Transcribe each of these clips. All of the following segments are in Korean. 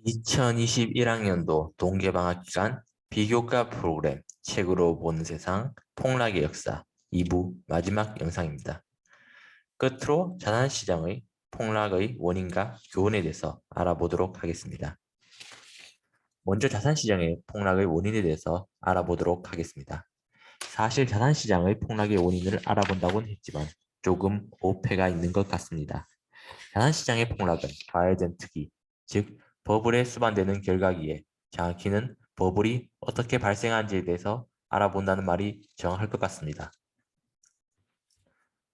2021학년도 동계방학 기간 비교과 프로그램 책으로 보는 세상 폭락의 역사 2부 마지막 영상입니다. 끝으로 자산시장의 폭락의 원인과 교훈에 대해서 알아보도록 하겠습니다. 먼저 자산시장의 폭락의 원인에 대해서 알아보도록 하겠습니다. 사실 자산시장의 폭락의 원인을 알아본다고는 했지만 조금 오해가 있는 것 같습니다. 자산시장의 폭락은 과열된 특이, 즉 버블에 수반되는 결과기에 정확히는 버블이 어떻게 발생한지에 대해서 알아본다는 말이 정확할 것 같습니다.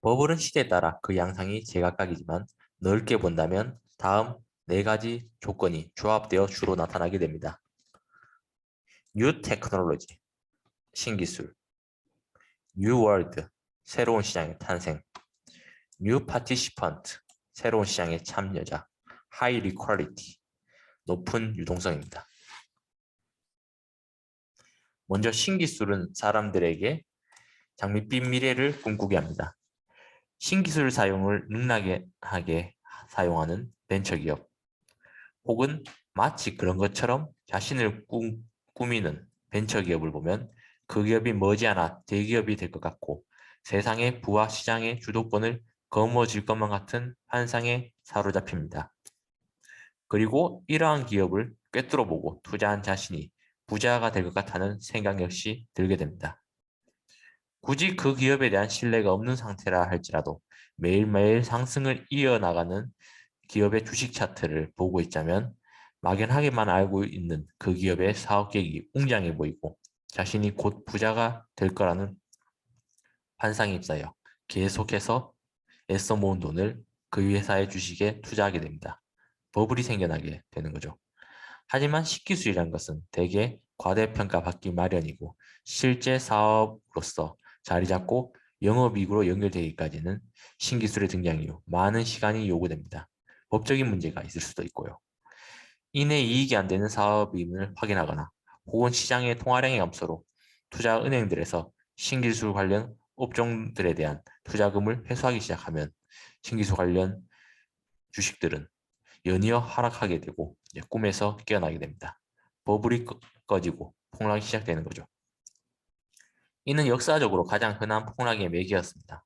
버블은 시대에 따라 그 양상이 제각각이지만 넓게 본다면 다음 4가지 조건이 조합되어 주로 나타나게 됩니다. 뉴 테크놀로지, 신기술, 뉴 월드, 새로운 시장의 탄생, 뉴 파티시펀트, 새로운 시장의 참여자, 하이 리퀄리티, 높은 유동성입니다. 먼저 신기술은 사람들에게 장밋빛 미래를 꿈꾸게 합니다. 신기술 사용을 능락하게 사용하는 벤처기업 혹은 마치 그런 것처럼 자신을 꾸미는 벤처기업을 보면 그 기업이 머지않아 대기업이 될 것 같고 세상의 부와 시장의 주도권을 거머쥘 것만 같은 환상에 사로잡힙니다. 그리고 이러한 기업을 꿰뚫어보고 투자한 자신이 부자가 될 것 같다는 생각 역시 들게 됩니다. 굳이 그 기업에 대한 신뢰가 없는 상태라 할지라도 매일매일 상승을 이어나가는 기업의 주식 차트를 보고 있자면 막연하게만 알고 있는 그 기업의 사업 계획이 웅장해 보이고 자신이 곧 부자가 될 거라는 환상에 휩싸여 계속해서 애써 모은 돈을 그 회사의 주식에 투자하게 됩니다. 버블이 생겨나게 되는 거죠. 하지만 신기술이란 것은 대개 과대평가받기 마련이고 실제 사업으로서 자리 잡고 영업이익으로 연결되기까지는 신기술의 등장 이후 많은 시간이 요구됩니다. 법적인 문제가 있을 수도 있고요. 이내 이익이 안 되는 사업임을 확인하거나 혹은 시장의 통화량의 감소로 투자 은행들에서 신기술 관련 업종들에 대한 투자금을 회수하기 시작하면 신기술 관련 주식들은 연이어 하락하게 되고 꿈에서 깨어나게 됩니다. 버블이 꺼지고 폭락이 시작되는 거죠. 이는 역사적으로 가장 흔한 폭락의 매개였습니다.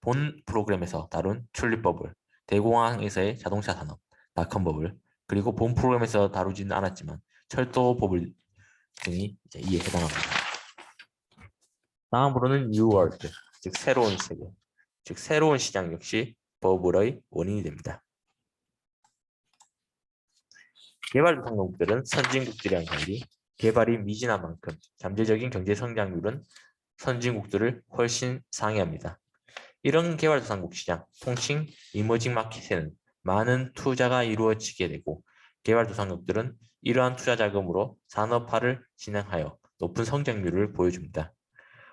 본 프로그램에서 다룬 튤립 버블, 대공황에서의 자동차 산업, 닷컴 버블, 그리고 본 프로그램에서 다루지는 않았지만 철도 버블 등이 이에 해당합니다. 다음으로는 뉴 월드, 즉 새로운 세계, 즉 새로운 시장 역시 버블의 원인이 됩니다. 개발도상국들은 선진국들이랑 달리 개발이 미진한 만큼 잠재적인 경제 성장률은 선진국들을 훨씬 상회합니다. 이런 개발도상국 시장, 통칭 이머징 마켓에는 많은 투자가 이루어지게 되고 개발도상국들은 이러한 투자 자금으로 산업화를 진행하여 높은 성장률을 보여줍니다.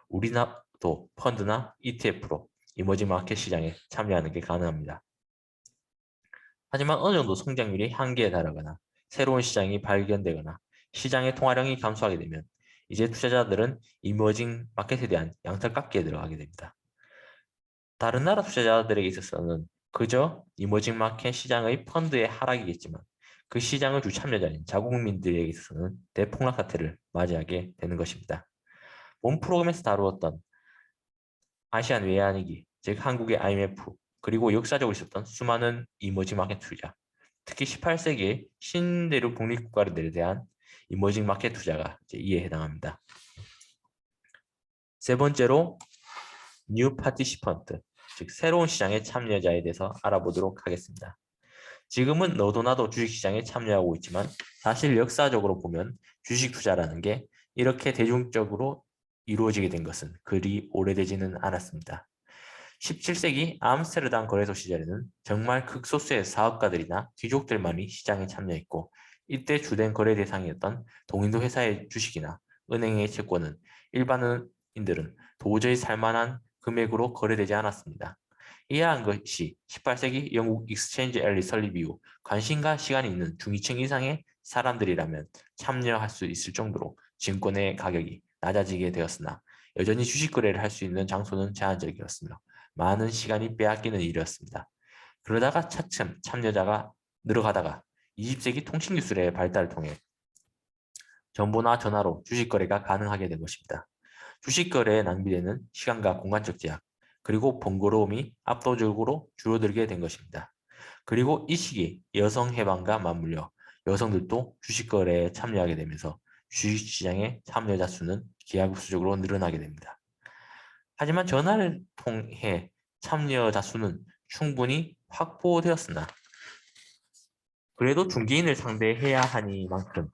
우리나라도 펀드나 ETF로 이머징 마켓 시장에 참여하는 게 가능합니다. 하지만 어느 정도 성장률이 한계에 달하거나 새로운 시장이 발견되거나 시장의 통화량이 감소하게 되면 이제 투자자들은 이머징 마켓에 대한 양털깎기에 들어가게 됩니다. 다른 나라 투자자들에게 있어서는 그저 이머징 마켓 시장의 펀드의 하락이겠지만 그 시장의 주 참여자인 자국민들에게 있어서는 대폭락 사태를 맞이하게 되는 것입니다. 본 프로그램에서 다루었던 아시안 외환위기, 즉 한국의 IMF, 그리고 역사적으로 있었던 수많은 이머징 마켓 투자, 특히 18세기의 신대륙 독립국가들에 대한 이머징 마켓 투자가 이에 해당합니다. 세 번째로 뉴 파티시펀트, 즉 새로운 시장의 참여자에 대해서 알아보도록 하겠습니다. 지금은 너도 나도 주식시장에 참여하고 있지만 사실 역사적으로 보면 주식 투자라는 게 이렇게 대중적으로 이루어지게 된 것은 그리 오래되지는 않았습니다. 17세기 암스테르담 거래소 시절에는 정말 극소수의 사업가들이나 귀족들만이 시장에 참여했고 이때 주된 거래 대상이었던 동인도 회사의 주식이나 은행의 채권은 일반인들은 도저히 살만한 금액으로 거래되지 않았습니다. 이러한 것이 18세기 영국 익스체인지 앨리 설립 이후 관심과 시간이 있는 중위층 이상의 사람들이라면 참여할 수 있을 정도로 증권의 가격이 낮아지게 되었으나 여전히 주식 거래를 할 수 있는 장소는 제한적이었으며 많은 시간이 빼앗기는 일이었습니다. 그러다가 차츰 참여자가 늘어가다가 20세기 통신기술의 발달을 통해 정보나 전화로 주식 거래가 가능하게 된 것입니다. 주식 거래의 낭비되는 시간과 공간적 제약, 그리고 번거로움이 압도적으로 줄어들게 된 것입니다. 그리고 이 시기 여성 해방과 맞물려 여성들도 주식 거래에 참여하게 되면서 주식시장의 참여자 수는 기하급수적으로 늘어나게 됩니다. 하지만 전화를 통해 참여자 수는 충분히 확보되었으나 그래도 중개인을 상대해야 하니만큼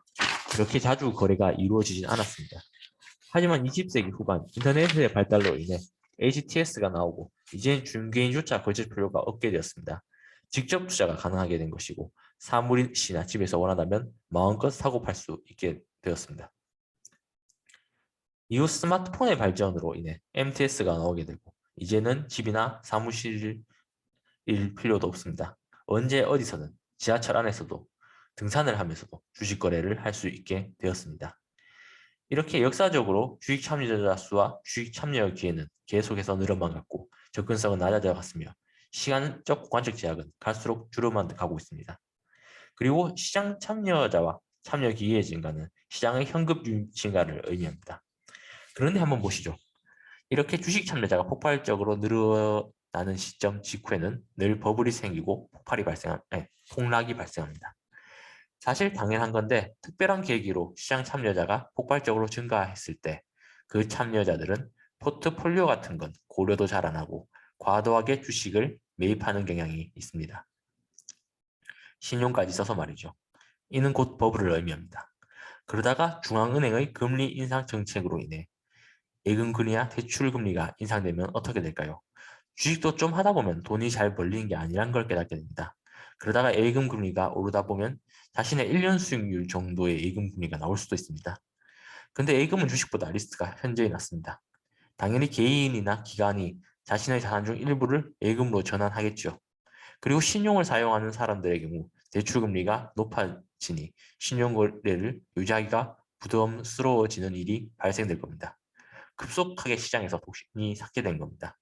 그렇게 자주 거래가 이루어지진 않았습니다. 하지만 20세기 후반 인터넷의 발달로 인해 HTS가 나오고 이제는 중개인조차 거칠 필요가 없게 되었습니다. 직접 투자가 가능하게 된 것이고 사무실이나 집에서 원한다면 마음껏 사고 팔 수 있게 되었습니다. 이후 스마트폰의 발전으로 인해 MTS가 나오게 되고 이제는 집이나 사무실일 필요도 없습니다. 언제 어디서든 지하철 안에서도 등산을 하면서도 주식 거래를 할 수 있게 되었습니다. 이렇게 역사적으로 주식 참여자 수와 주식 참여 기회는 계속해서 늘어만 갔고 접근성은 낮아져 갔으며 시간적 공간적 제약은 갈수록 줄어만 가고 있습니다. 그리고 시장 참여자와 참여 기회의 증가는 시장의 현금 증가를 의미합니다. 그런데 한번 보시죠. 이렇게 주식 참여자가 폭발적으로 늘어나는 시점 직후에는 늘 버블이 생기고 폭락이 발생합니다. 사실 당연한 건데 특별한 계기로 시장 참여자가 폭발적으로 증가했을 때 그 참여자들은 포트폴리오 같은 건 고려도 잘 안 하고 과도하게 주식을 매입하는 경향이 있습니다. 신용까지 써서 말이죠. 이는 곧 버블을 의미합니다. 그러다가 중앙은행의 금리 인상 정책으로 인해 예금금리나 대출금리가 인상되면 어떻게 될까요? 주식도 좀 하다 보면 돈이 잘 벌리는 게 아니란 걸 깨닫게 됩니다. 그러다가 예금금리가 오르다 보면 자신의 1년 수익률 정도의 예금금리가 나올 수도 있습니다. 근데 예금은 주식보다 리스크가 현저히 낮습니다. 당연히 개인이나 기관이 자신의 자산 중 일부를 예금으로 전환하겠죠. 그리고 신용을 사용하는 사람들의 경우 대출금리가 높아지니 신용거래를 유지하기가 부담스러워지는 일이 발생될 겁니다. 급속하게 시장에서 돈이 삭게 된 겁니다.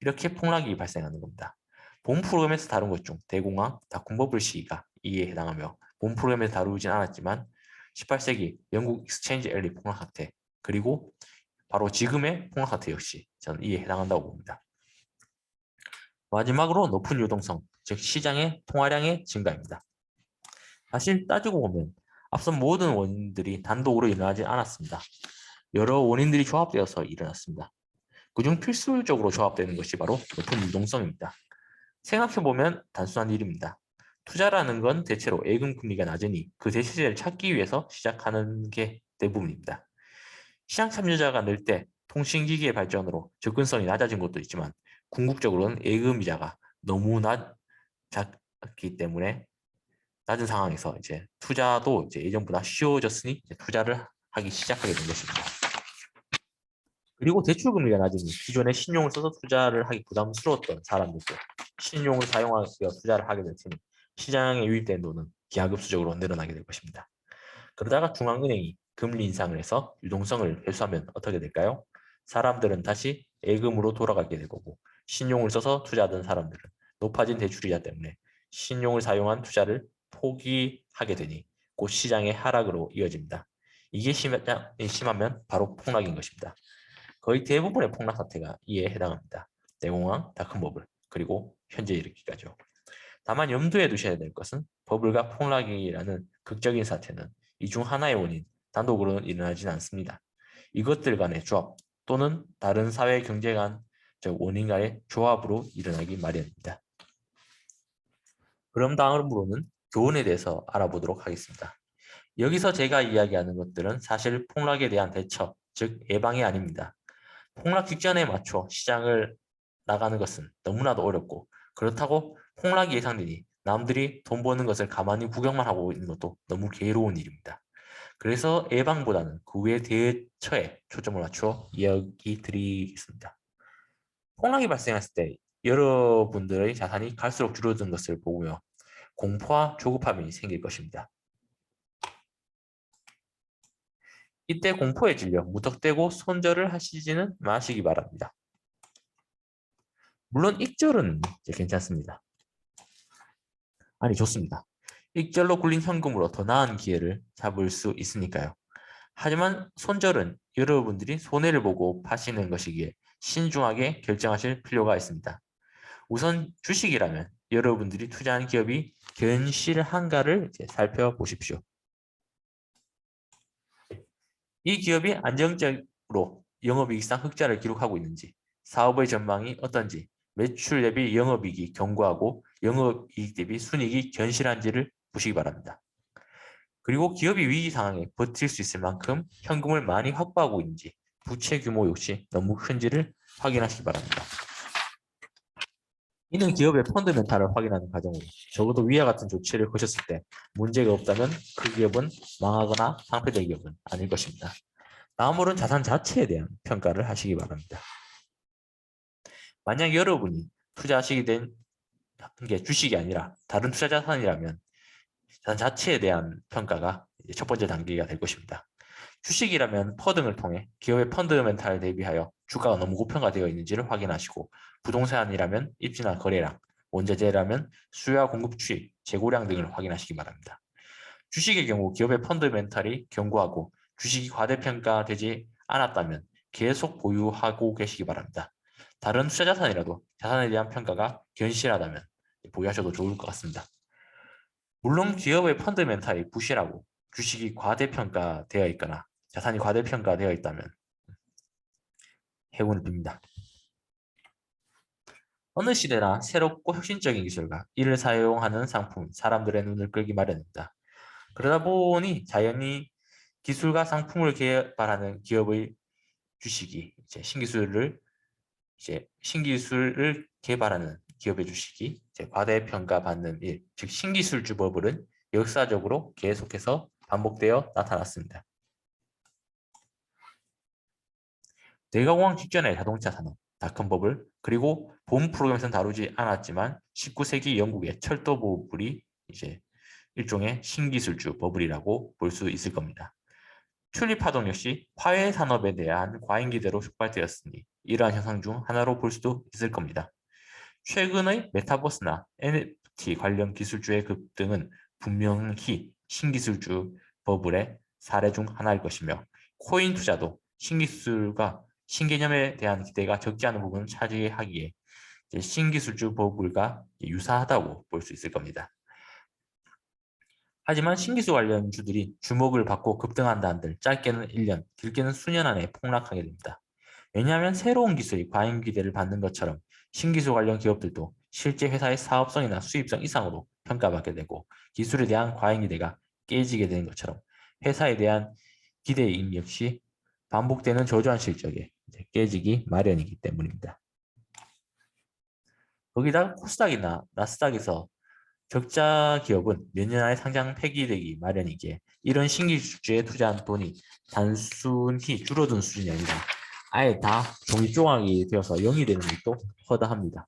이렇게 폭락이 발생하는 겁니다. 본 프로그램에서 다룬 것 중 대공황, 다콤버블 시기가 이에 해당하며 본 프로그램에서 다루진 않았지만 18세기 영국 익스체인지 앨리 폭락 사태 그리고 바로 지금의 폭락 사태 역시 저는 이에 해당한다고 봅니다. 마지막으로 높은 유동성, 즉 시장의 통화량의 증가입니다. 사실 따지고 보면 앞선 모든 원인들이 단독으로 일어나지 않았습니다. 여러 원인들이 조합되어서 일어났습니다. 그중 필수적으로 조합되는 것이 바로 높은 유동성입니다. 생각해보면 단순한 일입니다. 투자라는 건 대체로 예금 금리가 낮으니 그 대체제를 찾기 위해서 시작하는 게 대부분입니다. 시장 참여자가 늘 때 통신기기의 발전으로 접근성이 낮아진 것도 있지만 궁극적으로는 예금 이자가 너무 낮기 때문에 낮은 상황에서 이제 투자도 이제 예전보다 쉬워졌으니 이제 투자를 하기 시작하게 된 것입니다. 그리고 대출금리가 낮으니 기존에 신용을 써서 투자를 하기 부담스러웠던 사람들도 신용을 사용하여 투자를 하게 될 테니 시장에 유입된 돈은 기하급수적으로 늘어나게 될 것입니다. 그러다가 중앙은행이 금리 인상을 해서 유동성을 회수하면 어떻게 될까요? 사람들은 다시 예금으로 돌아가게 될 거고 신용을 써서 투자하던 사람들은 높아진 대출이자 때문에 신용을 사용한 투자를 포기하게 되니 곧 시장의 하락으로 이어집니다. 이게 심하면 바로 폭락인 것입니다. 거의 대부분의 폭락 사태가 이에 해당합니다. 대공황, 닷컴버블, 그리고 현재 이르기까지요. 다만 염두에 두셔야 될 것은 버블과 폭락이라는 극적인 사태는 이 중 하나의 원인, 단독으로는 일어나지는 않습니다. 이것들 간의 조합 또는 다른 사회 경제 간 원인 간의 조합으로 일어나기 마련입니다. 그럼 다음으로는 교훈에 대해서 알아보도록 하겠습니다. 여기서 제가 이야기하는 것들은 사실 폭락에 대한 대처, 즉 예방이 아닙니다. 폭락 직전에 맞춰 시장을 나가는 것은 너무나도 어렵고 그렇다고 폭락이 예상되니 남들이 돈 버는 것을 가만히 구경만 하고 있는 것도 너무 괴로운 일입니다. 그래서 예방보다는 그 외의 대처에 초점을 맞춰 이야기 드리겠습니다. 폭락이 발생했을 때 여러분들의 자산이 갈수록 줄어드는 것을 보고요. 공포와 조급함이 생길 것입니다. 이때 공포에 질려 무턱대고 손절을 하시지는 마시기 바랍니다. 물론 익절은 괜찮습니다. 아니 좋습니다. 일절로 굴린 현금으로 더 나은 기회를 잡을 수 있으니까요. 하지만 손절은 여러분들이 손해를 보고 파시는 것이기에 신중하게 결정하실 필요가 있습니다. 우선 주식이라면 여러분들이 투자한 기업이 견실한가를 살펴보십시오. 이 기업이 안정적으로 영업이익상 흑자를 기록하고 있는지, 사업의 전망이 어떤지, 매출 대비 영업이익이 견고하고 영업이익 대비 순이익이 견실한지를 보시기 바랍니다. 그리고 기업이 위기 상황에 버틸 수 있을 만큼 현금을 많이 확보하고 있는지, 부채 규모 역시 너무 큰지를 확인하시기 바랍니다. 이는 기업의 펀드멘탈을 확인하는 과정으로 적어도 위와 같은 조치를 거쳤을 때 문제가 없다면 그 기업은 망하거나 상폐될 기업은 아닐 것입니다. 다음으로는 자산 자체에 대한 평가를 하시기 바랍니다. 만약 여러분이 투자하시게 된 게 주식이 아니라 다른 투자 자산이라면 자산 자체에 대한 평가가 첫 번째 단계가 될 것입니다. 주식이라면 퍼 등을 통해 기업의 펀드멘탈에 대비하여 주가가 너무 고평가되어 있는지를 확인하시고, 부동산이라면 입지나 거래량, 원자재라면 수요와 공급 추이, 재고량 등을 확인하시기 바랍니다. 주식의 경우 기업의 펀드멘탈이 견고하고 주식이 과대평가되지 않았다면 계속 보유하고 계시기 바랍니다. 다른 투자 자산이라도 자산에 대한 평가가 견실하다면 보유하셔도 좋을 것 같습니다. 물론 기업의 펀드멘탈이 부실하고 주식이 과대평가되어 있거나 자산이 과대평가되어 있다면 해운을 빕니다. 어느 시대나 새롭고 혁신적인 기술과 이를 사용하는 상품은 사람들의 눈을 끌기 마련입니다. 그러다 보니 자연히 기술과 상품을 개발하는 기업의 주식이 신기술을 개발하는 기업의 주식이 과대평가받는 일, 즉 신기술주 버블은 역사적으로 계속해서 반복되어 나타났습니다. 대공황 직전의 자동차 산업, 닷컴 버블, 그리고 본 프로그램에서는 다루지 않았지만 19세기 영국의 철도 버블이 일종의 신기술주 버블이라고 볼 수 있을 겁니다. 튤립 파동 역시 화훼 산업에 대한 과잉 기대로 촉발되었으니 이러한 현상 중 하나로 볼 수도 있을 겁니다. 최근의 메타버스나 NFT 관련 기술주의 급등은 분명히 신기술주 버블의 사례 중 하나일 것이며, 코인 투자도 신기술과 신개념에 대한 기대가 적지 않은 부분을 차지하기에 신기술주 버블과 유사하다고 볼 수 있을 겁니다. 하지만 신기술 관련 주들이 주목을 받고 급등한다 한들 짧게는 1년, 길게는 수년 안에 폭락하게 됩니다. 왜냐하면 새로운 기술이 과잉 기대를 받는 것처럼 신기술 관련 기업들도 실제 회사의 사업성이나 수입성 이상으로 평가받게 되고, 기술에 대한 과잉 기대가 깨지게 되는 것처럼 회사에 대한 기대임 역시 반복되는 저조한 실적에 깨지기 마련이기 때문입니다. 거기다가 코스닥이나 나스닥에서 적자 기업은 몇 년 안에 상장 폐기되기 마련이기에 이런 신기술주에 투자한 돈이 단순히 줄어든 수준이 아니라 아예 다 종이 조각이 되어서 0이 되는 것도 허다합니다.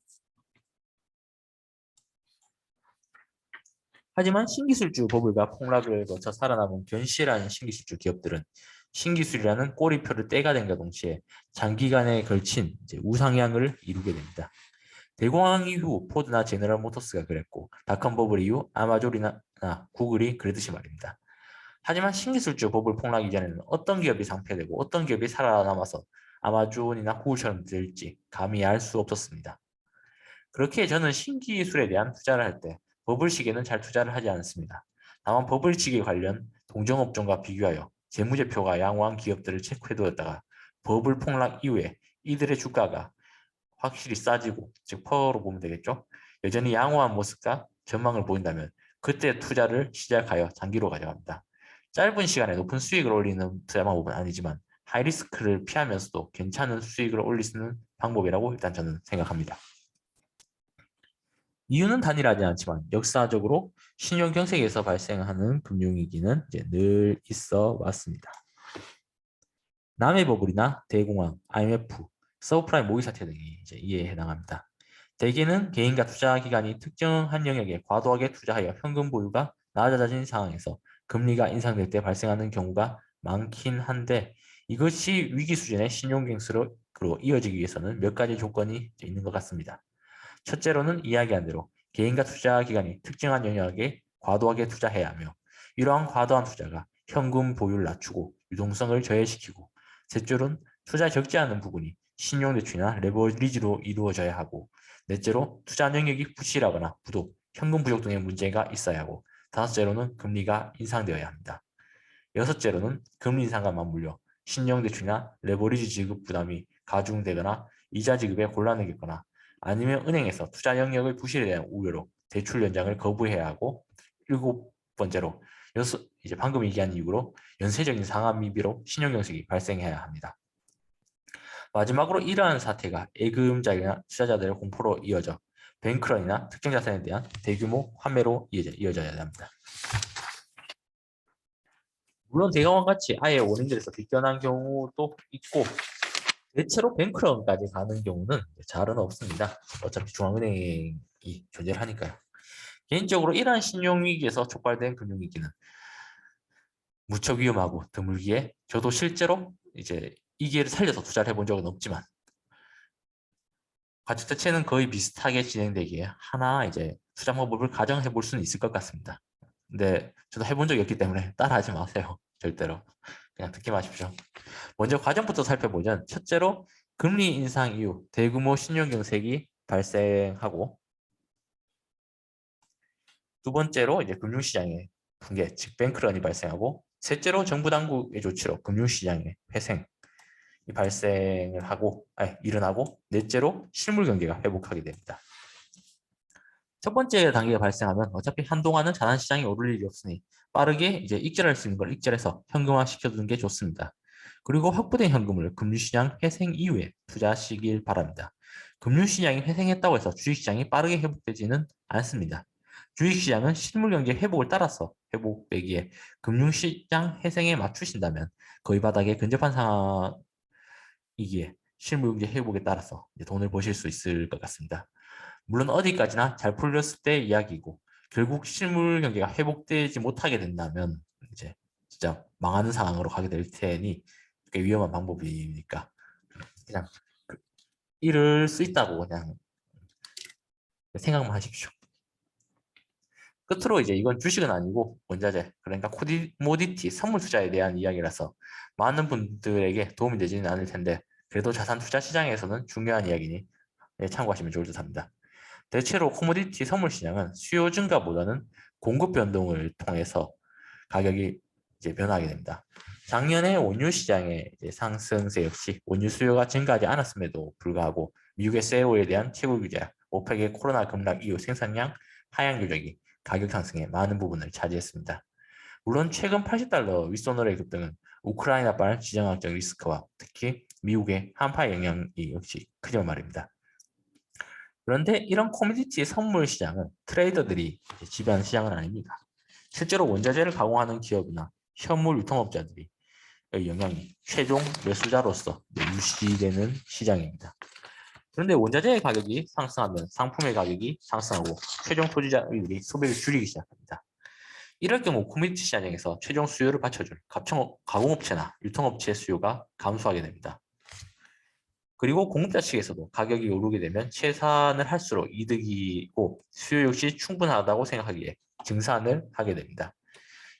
하지만 신기술주 버블과 폭락을 거쳐 살아남은 견실한 신기술주 기업들은 신기술이라는 꼬리표를 떼가 된과 동시에 장기간에 걸친 우상향을 이루게 됩니다. 대공황 이후 포드나 제너럴 모터스가 그랬고, 닷컴 버블 이후 아마존이나 구글이 그랬듯이 말입니다. 하지만 신기술주 버블 폭락 이전에는 어떤 기업이 상폐되고 어떤 기업이 살아남아서 아마존이나 구글처럼 될지 감히 알 수 없었습니다. 그렇게 저는 신기술에 대한 투자를 할 때 버블 시기에는 잘 투자를 하지 않습니다. 다만 버블 시기 관련 동종업종과 비교하여 재무제표가 양호한 기업들을 체크해두었다가 버블 폭락 이후에 이들의 주가가 확실히 싸지고, 즉 퍼로 보면 되겠죠. 여전히 양호한 모습과 전망을 보인다면 그때 투자를 시작하여 장기로 가져갑니다. 짧은 시간에 높은 수익을 올리는 투자 방법은 아니지만 하이리스크를 피하면서도 괜찮은 수익을 올릴 수 있는 방법이라고 일단 저는 생각합니다. 이유는 단일하지 않지만 역사적으로 신용 경색에서 발생하는 금융위기는 늘 있어 왔습니다. 남해 버블이나 대공황, IMF, 서브프라임 모의 사태 등이 이에 해당합니다. 대개는 개인과 투자 기관이 특정한 영역에 과도하게 투자하여 현금 보유가 낮아진 상황에서 금리가 인상될 때 발생하는 경우가 많긴 한데, 이것이 위기 수준의 신용경색으로 이어지기 위해서는 몇 가지 조건이 있는 것 같습니다. 첫째로는 이야기한 대로 개인과 투자 기관이 특정한 영역에 과도하게 투자해야 하며 이러한 과도한 투자가 현금 보유를 낮추고 유동성을 저해시키고 셋째로는 투자 적지 않은 부분이 신용대출이나 레버리지로 이루어져야 하고 넷째로 투자 능력이 부실하거나 부도, 현금 부족 등의 문제가 있어야 하고 다섯째로는 금리가 인상되어야 합니다. 여섯째로는 금리 인상과 맞물려 신용대출이나 레버리지 지급 부담이 가중되거나 이자 지급에 곤란을 겪거나 아니면 은행에서 투자 영역의 부실에 대한 우려로 대출 연장을 거부해야 하고 일곱 번째로 이제 방금 얘기한 이유로 연쇄적인 상환 미비로 신용경색이 발생해야 합니다. 마지막으로 이러한 사태가 예금자이나 투자자들의 공포로 이어져 뱅크런이나 특정 자산에 대한 대규모 환매로 이어져야 합니다. 물론 대강과 같이 아예 원인들에서 비껴난 경우도 있고 대체로 뱅크런까지 가는 경우는 잘은 없습니다. 어차피 중앙은행이 존재를 하니까요. 개인적으로 이러한 신용위기에서 촉발된 금융위기는 무척 위험하고 드물기에 저도 실제로 이제 이 기회를 살려서 투자를 해본 적은 없지만 가족 자체는 거의 비슷하게 진행되기에 하나 이제 투자 방법을 가정해 볼 수는 있을 것 같습니다. 근데 저도 해본 적이 없기 때문에 따라하지 마세요. 절대로. 그냥 듣기 마십시오. 먼저 과정부터 살펴보면 첫째로 금리 인상 이후 대규모 신용경색이 발생하고 두 번째로 이제 금융시장의 붕괴, 즉 뱅크런이 발생하고 셋째로 정부 당국의 조치로 금융시장의 회생이 발생을 하고 일어나고 넷째로 실물 경제가 회복하게 됩니다. 첫 번째 단계가 발생하면 어차피 한동안은 자산시장이 오를 일이 없으니 빠르게 이제 익절할 수 있는 걸 익절해서 현금화 시켜두는 게 좋습니다. 그리고 확보된 현금을 금융시장 회생 이후에 투자하시길 바랍니다. 금융시장이 회생했다고 해서 주식시장이 빠르게 회복되지는 않습니다. 주식시장은 실물경제 회복을 따라서 회복되기에 금융시장 회생에 맞추신다면 거의 바닥에 근접한 상황이기에 실물경제 회복에 따라서 돈을 버실 수 있을 것 같습니다. 물론 어디까지나 잘 풀렸을 때 이야기고 결국 실물 경제가 회복되지 못하게 된다면 이제 진짜 망하는 상황으로 가게 될 테니 꽤 위험한 방법이니까 그냥 이럴 수 있다고 그냥 생각만 하십시오. 끝으로 이제 이건 주식은 아니고 원자재 그러니까 코모디티 선물 투자에 대한 이야기라서 많은 분들에게 도움이 되지는 않을 텐데 그래도 자산 투자 시장에서는 중요한 이야기니 참고하시면 좋을 듯합니다. 대체로 코모디티 선물 시장은 수요 증가보다는 공급 변동을 통해서 가격이 이제 변화하게 됩니다. 작년에 원유 시장의 상승세 역시 원유 수요가 증가하지 않았음에도 불구하고 미국의 셀오일에 대한 최고 규제, 오펙의 코로나 급락 이후 생산량 하향 조정이 가격 상승에 많은 부분을 차지했습니다. 물론 최근 80달러 윗선으로의 급등은 우크라이나발 지정학적 리스크와 특히 미국의 한파 영향이 역시 크지만 말입니다. 그런데 이런 코모디티 선물 시장은 트레이더들이 지배하는 시장은 아닙니다. 실제로 원자재를 가공하는 기업이나 현물 유통업자들이 영향이 최종 매수자로서 유지되는 시장입니다. 그런데 원자재의 가격이 상승하면 상품의 가격이 상승하고 최종 소비자들이 소비를 줄이기 시작합니다. 이럴 경우 코모디티 시장에서 최종 수요를 받쳐줄 가공업체나 유통업체의 수요가 감소하게 됩니다. 그리고 공급자 측에서도 가격이 오르게 되면 채산을 할수록 이득이고 수요 역시 충분하다고 생각하기에 증산을 하게 됩니다.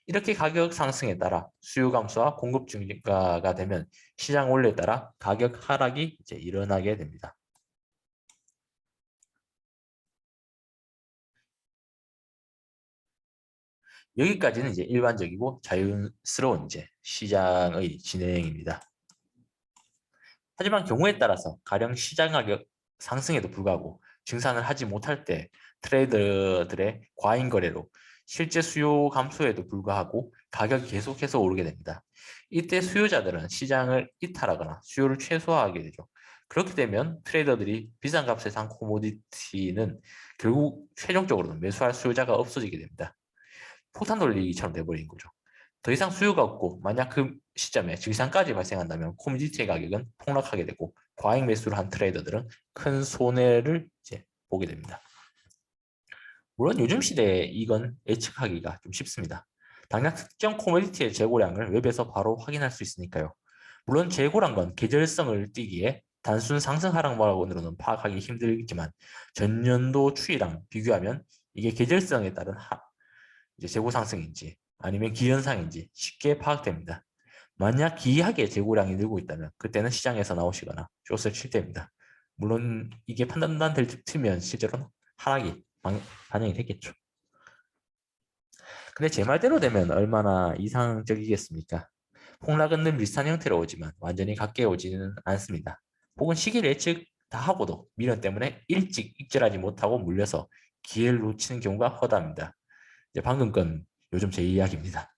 이렇게 가격 상승에 따라 수요 감소와 공급 증가가 되면 시장 원리에 따라 가격 하락이 이제 일어나게 됩니다. 여기까지는 이제 일반적이고 자연스러운 이제 시장의 진행입니다. 하지만 경우에 따라서 가령 시장 가격 상승에도 불구하고 증산을 하지 못할 때 트레이더들의 과잉 거래로 실제 수요 감소에도 불구하고 가격이 계속해서 오르게 됩니다. 이때 수요자들은 시장을 이탈하거나 수요를 최소화하게 되죠. 그렇게 되면 트레이더들이 비싼 값에 산 코모디티는 결국 최종적으로는 매수할 수요자가 없어지게 됩니다. 폭탄 돌리기처럼 돼버린 거죠. 더 이상 수요가 없고 만약 그 시점에 증산까지 발생한다면 코모디티의 가격은 폭락하게 되고 과잉 매수를 한 트레이더들은 큰 손해를 이제 보게 됩니다. 물론 요즘 시대에 이건 예측하기가 좀 쉽습니다. 당장 특정 코모디티의 재고량을 웹에서 바로 확인할 수 있으니까요. 물론 재고란 건 계절성을 띠기에 단순 상승 하락만으로는 파악하기 힘들겠지만 전년도 추이랑 비교하면 이게 계절성에 따른 이제 재고 상승인지 아니면 기현상인지 쉽게 파악됩니다. 만약 기이하게 재고량이 늘고 있다면 그때는 시장에서 나오시거나 숏을 칠 때입니다. 물론 이게 판단만 될 듯이면 실제로는 하락이 반영이 됐겠죠. 근데 제 말대로 되면 얼마나 이상적이겠습니까? 폭락은 늘 밀산 형태로 오지만 완전히 각게 오지는 않습니다. 혹은 시기를 예측 다 하고도 미련 때문에 일찍 익절하지 못하고 물려서 기회를 놓치는 경우가 허다합니다. 이제 방금 건 요즘 제 이야기입니다.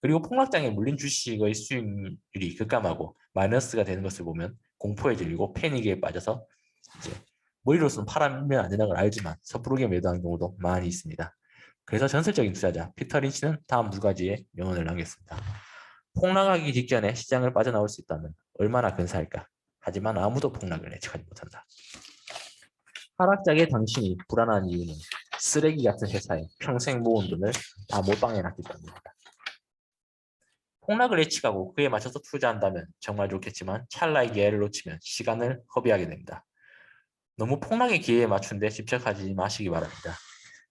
그리고 폭락장에 물린 주식의 수익률이 급감하고 마이너스가 되는 것을 보면 공포에 질리고 패닉에 빠져서 이제 머리로서는 팔면 안 되는 걸 알지만 섣부르게 매도한 경우도 많이 있습니다. 그래서 전설적인 투자자 피터 린치는 다음 두 가지의 명언을 남겼습니다. 폭락하기 직전에 시장을 빠져나올 수 있다면 얼마나 근사할까? 하지만 아무도 폭락을 예측하지 못한다. 하락장에 당신이 불안한 이유는 쓰레기 같은 회사에 평생 모은 돈을 다 몰빵해놨기 때문입니다. 폭락을 예측하고 그에 맞춰서 투자한다면 정말 좋겠지만 찰나의 기회를 놓치면 시간을 허비하게 됩니다. 너무 폭락의 기회에 맞춘 데 집착하지 마시기 바랍니다.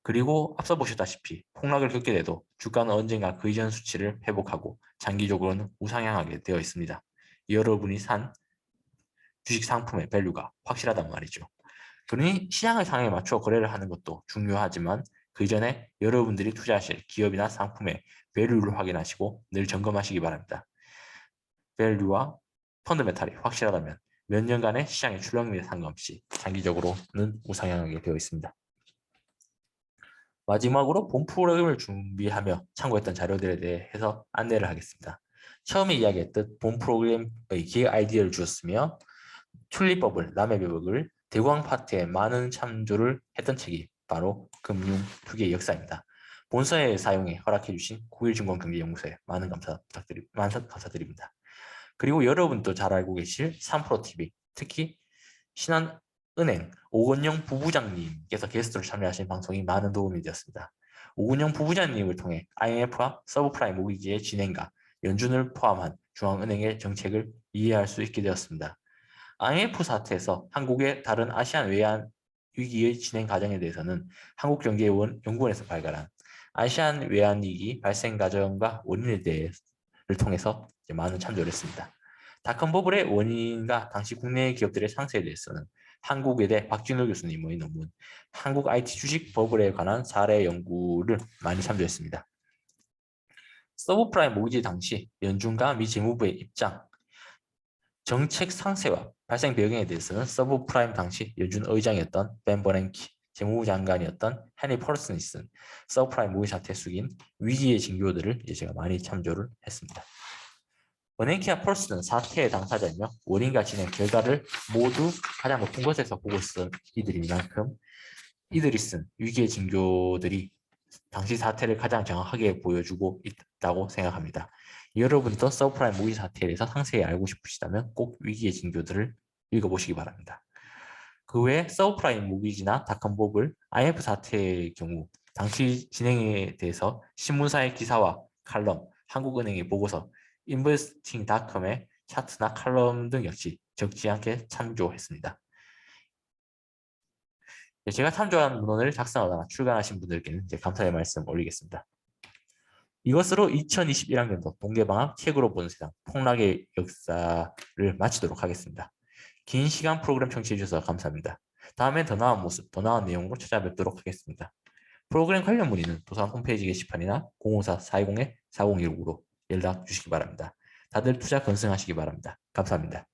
그리고 앞서 보셨다시피 폭락을 겪게 돼도 주가는 언젠가 그 이전 수치를 회복하고 장기적으로는 우상향하게 되어 있습니다. 여러분이 산 주식 상품의 밸류가 확실하단 말이죠. 그러니 시장의 상황에 맞춰 거래를 하는 것도 중요하지만 그 이전에 여러분들이 투자하실 기업이나 상품의 밸류를 확인하시고 늘 점검하시기 바랍니다. 밸류와 펀더멘탈이 확실하다면 몇 년간의 시장의 출렁임에 상관없이 장기적으로는 우상향하게 되어 있습니다. 마지막으로 본 프로그램을 준비하며 참고했던 자료들에 대해서 안내를 하겠습니다. 처음에 이야기했듯 본 프로그램의 기획 아이디어를 주었으며 튤립버블, 남해벽을 대광 파트에 많은 참조를 했던 책이 바로 금융 투기의 역사입니다. 본서에 사용해 허락해 주신 국일증권경제연구소에 많은 감사드립니다. 그리고 여러분도 잘 알고 계실 3프로TV, 특히 신한은행 오건영 부부장님께서 게스트로 참여하신 방송이 많은 도움이 되었습니다. 오건영 부부장님을 통해 IMF와 서브프라임 모기지의 진행과 연준을 포함한 중앙은행의 정책을 이해할 수 있게 되었습니다. IMF 사태에서 한국의 다른 아시안 외환 위기의 진행 과정에 대해서는 한국경제연구원에서 발간한 아시안 외환 위기 발생 과정과 원인에 대해를 통해서 많은 참조를 했습니다. 닷컴버블의 원인과 당시 국내 기업들의 상세에 대해서는 한국외대 박진호 교수님의 논문 한국 IT 주식 버블에 관한 사례 연구를 많이 참조했습니다. 서브프라임 모기지 당시 연준과 미 재무부의 입장, 정책 상세와 발생 배경에 대해서는 서브프라임 당시 연준 의장이었던 벤 버냉키, 재무부 장관이었던 헤니 펄슨이 쓴 서브프라임 모기 사태 숙인 위기의 징조들을 제가 많이 참조를 했습니다. 버냉키와 펄슨은 사태의 당사자이며 원인과 진행 결과를 모두 가장 높은 곳에서 보고 있었던 이들인 만큼 이들이 쓴 위기의 징조들이 당시 사태를 가장 정확하게 보여주고 있다고 생각합니다. 여러분도 서브프라임 모기 사태에 대해서 상세히 알고 싶으시다면 꼭 위기의 징조들을 읽어보시기 바랍니다. 그 외에 서브프라임 모기지나 닷컴버블, IMF 사태의 경우 당시 진행에 대해서 신문사의 기사와 칼럼, 한국은행의 보고서, 인베스팅닷컴의 차트나 칼럼 등 역시 적지 않게 참조했습니다. 제가 참조한 문헌을 작성하다가 출간하신 분들께는 감사의 말씀 올리겠습니다. 이것으로 2021학년도 동계방학 책으로 보는 세상 폭락의 역사를 마치도록 하겠습니다. 긴 시간 프로그램 청취해 주셔서 감사합니다. 다음엔 더 나은 모습, 더 나은 내용으로 찾아뵙도록 하겠습니다. 프로그램 관련 문의는 도서관 홈페이지 게시판이나 054-420-4016으로 연락 주시기 바랍니다. 다들 투자 건승하시기 바랍니다. 감사합니다.